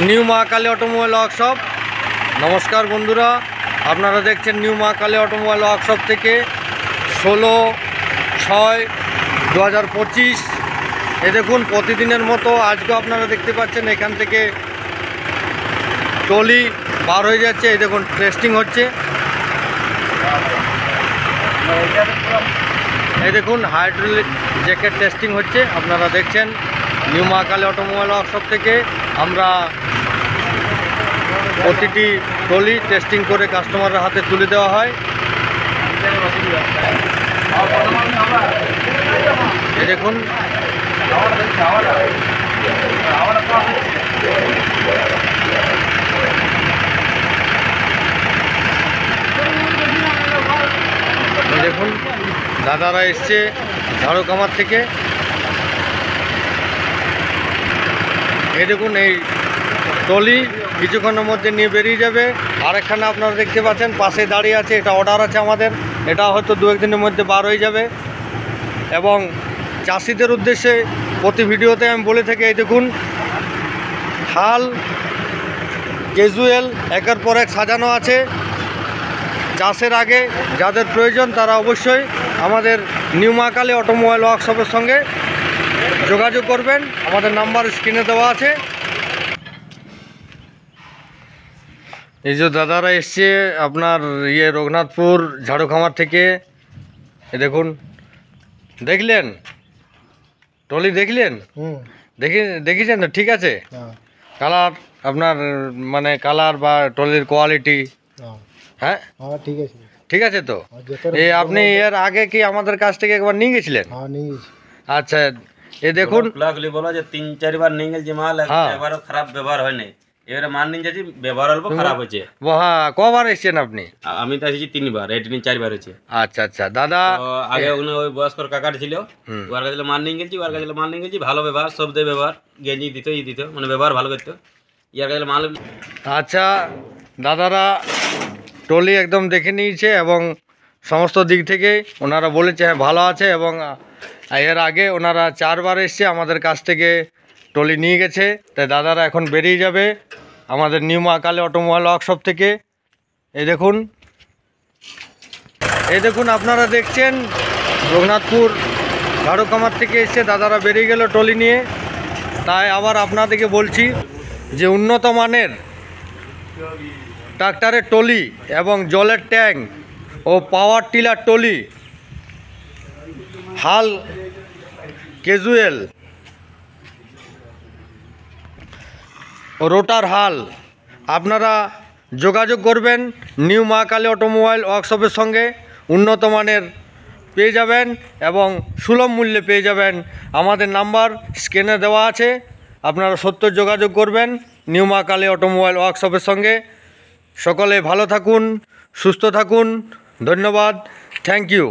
New মা Kali automobile workshop. নমস্কার বন্ধুরা, আপনারা দেখছেন নিউ মা কালী অটোমোবাইল ওয়ার্কশপ থেকে 16/6/2025। এ দেখুন, প্রতিদিনের মতো আজকেও আপনারা দেখতে পাচ্ছেন এখান থেকে ট্রলি বার হয়ে যাচ্ছে। এই দেখুন, টেস্টিং হচ্ছে। এই দেখুন, হাইড্রোলিক জ্যাকেট টেস্টিং হচ্ছে। আপনারা দেখছেন নিউ মা কালী অটোমোবাইল ওয়ার্কশপ থেকে আমরা প্রতিটি ট্রলি টেস্টিং করে কাস্টমারের হাতে তুলে দেওয়া হয়। এই দেখুন, দেখুন দাদারা এসছে ঝাড়ুকামার থেকে। এই দেখুন, এই ট্রলি কিছুক্ষণের মধ্যে নিয়ে বেরিয়ে যাবে। আরেকখানে আপনারা দেখতে পাচ্ছেন পাশে দাঁড়িয়ে আছে, এটা অর্ডার আছে আমাদের। এটা হয়তো 2-1 দিনের মধ্যে বার হয়ে যাবে। এবং চাষিদের উদ্দেশ্যে প্রতি ভিডিওতে আমি বলে থাকি, এই দেখুন হাল ক্যাজুয়াল একের পর এক সাজানো আছে। চাষের আগে যাদের প্রয়োজন তারা অবশ্যই আমাদের নিউ মা কালী অটোমোবাইল ওয়ার্কশপের সঙ্গে যোগাযোগ করবেন। আমাদের নাম্বার স্ক্রিনে দেওয়া আছে। এই যে দাদারা এসছে আপনার রঘুনাথপুর ঝাড়ুখামার থেকে। এই দেখুন, দেখলেন ট্রলি? দেখলেন? দেখেছেন তো? ঠিক আছে। কালার আপনার মানে কালার বা ট্রলির কোয়ালিটি, হ্যাঁ ঠিক আছে, ঠিক আছে তো। এই আপনি এর আগে কি আমাদের কাছ থেকে একবার নিয়ে গেছিলেন? আচ্ছা, এ দেখুন বলো যে 3-4 বার নিয়ে গেছি মাল, একবারও খারাপ ব্যবহার হয়নি। এবারে মান নিয়ে যাচ্ছি, ব্যবহার অল্প খারাপ হয়েছে। হ্যাঁ, কবার এসছেন আপনি? আমি তো এসেছি 3 বার, এটি 4 বার হয়েছে। আচ্ছা আচ্ছা দাদা, আগে ওখানে ওই বয়স্কর কাকার ছিল, ওর কাছে মান নিয়ে গেছি, ওর কাছে মান নিয়ে গেছি। ভালো ব্যবহার, সব দিয়ে ব্যবহার, গেঞ্জি দিত, দিত, মানে ব্যবহার ভালো করতো। ইয়ার কাছে মাল। আচ্ছা দাদারা ট্রলি একদম দেখে নিয়েছে এবং সমস্ত দিক থেকে ওনারা বলেছে হ্যাঁ ভালো আছে। এবং এর আগে ওনারা 4 বার এসছে আমাদের কাছ থেকে ট্রলি নিয়ে গেছে। তাই দাদারা এখন বেরিয়ে যাবে আমাদের নিউ মা কালী অটোমোবাইল ওয়ার্কশপ থেকে। এই দেখুন, আপনারা দেখছেন রঘুনাথপুর ঝাড়ুকামার থেকে এসছে দাদারা বেরিয়ে গেল ট্রলি নিয়ে। তাই আবার আপনাদেরকে বলছি যে উন্নত মানের ট্রাক্টরের ট্রলি এবং জলের ট্যাঙ্ক ও পাওয়ার টিলার ট্রলি, হাল ক্যাজুয়াল ও রোটার হাল, আপনারা যোগাযোগ করবেন নিউ মা কালী অটোমোবাইল ওয়ার্কশপের সঙ্গে। উন্নত মানের পেয়ে যাবেন এবং সুলভ মূল্যে পেয়ে যাবেন। আমাদের নাম্বার স্ক্রিনে দেওয়া আছে, আপনারা সত্য যোগাযোগ করবেন নিউ মা কালী অটোমোবাইল ওয়ার্কশপের সঙ্গে। সকলে ভালো থাকুন, সুস্থ থাকুন। ধন্যবাদ, থ্যাংক ইউ।